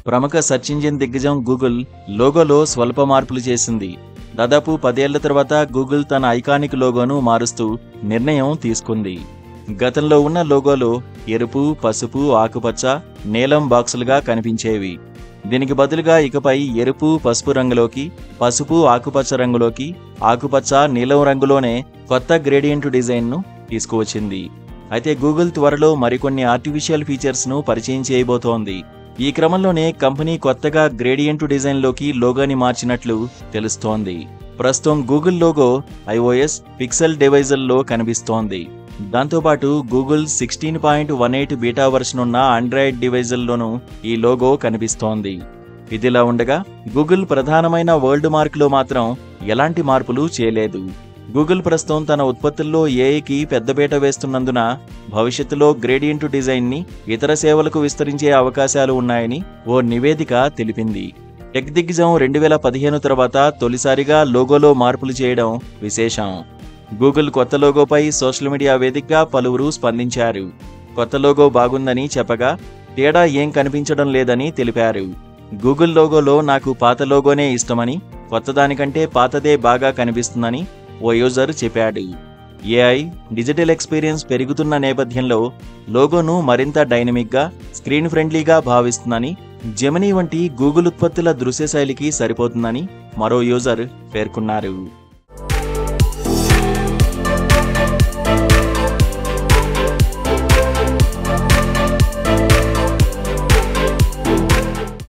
ప్రముఖ search engine దిగ్గజం Google లోగోలో స్వల్ప మార్పులు చేసింది. దాదాపు 10 ఏళ్ల తర్వాత గూగుల్ తన ఐకానిక్ లోగోను మారుస్తూ నిర్ణయం తీసుకుంది. గతంలో ఉన్న లోగోలో ఎరుపు, పసుపు, ఆకుపచ్చ, నీలం బాక్సులుగా కనిపించేవి. దీనికి బదులుగా ఇకపై ఎరుపు, పసుపు రంగులోకి, పసుపు, ఆకుపచ్చ రంగులోకి, ఆకుపచ్చ, నీలం రంగులోనే కొత్త గ్రేడియంట్ డిజైన్ను తీసుకువచ్చింది. అయితే గూగుల్ త్వరలో మరికొన్ని ఆర్టిఫిషియల్ ఫీచర్స్ను పరిచయం చేయబోతోంది. ఈ క్రమంలోనే కంపెనీ కొత్తగా గ్రేడియంట్ డిజైన్లోకి లోగోని మార్చినట్లు తెలుస్తోంది. ప్రస్తుతం గూగుల్ లోగో iOS, పిక్సెల్ డివైజుల్లో కనిపిస్తోంది. దాంతోపాటు గూగుల్ 16.18 బీటా వర్షన్ ఉన్న ఆండ్రాయిడ్ డివైజుల్లోనూ ఈ లోగో కనిపిస్తోంది. ఇదిలా ఉండగా గూగుల్ ప్రధానమైన వరల్డ్ మార్క్లో మాత్రం ఎలాంటి మార్పులు చేయలేదు. గూగుల్ ప్రస్తుతం తన ఉత్పత్తుల్లో ఏఐకి పెద్దపీట వేస్తున్నందున భవిష్యత్తులో గ్రేడియంట్ డిజైన్ని ఇతర సేవలకు విస్తరించే అవకాశాలు ఉన్నాయని ఓ నివేదిక తెలిపింది. టెక్ దిగ్గజం 2015 తర్వాత తొలిసారిగా లోగోలో మార్పులు చేయడం విశేషం. గూగుల్ కొత్త లోగోపై సోషల్ మీడియా వేదికగా పలువురు స్పందించారు. కొత్త లోగో బాగుందని చెప్పగా తేడా ఏం కనిపించడం లేదని తెలిపారు. గూగుల్ లోగోలో నాకు పాత లోగోనే ఇష్టమని, కొత్తదానికంటే పాతదే బాగా కనిపిస్తుందని ఓ యూజర్ చెప్పాడు. ఏఐ, డిజిటల్ ఎక్స్పీరియన్స్ పెరుగుతున్న నేపథ్యంలో లోగోను మరింత డైనమిక్గా, స్క్రీన్ ఫ్రెండ్లీగా భావిస్తుందని, జెమినీ వంటి గూగుల్ ఉత్పత్తుల దృశ్య శైలికి సరిపోతుందని మరో యూజర్ పేర్కొన్నారు.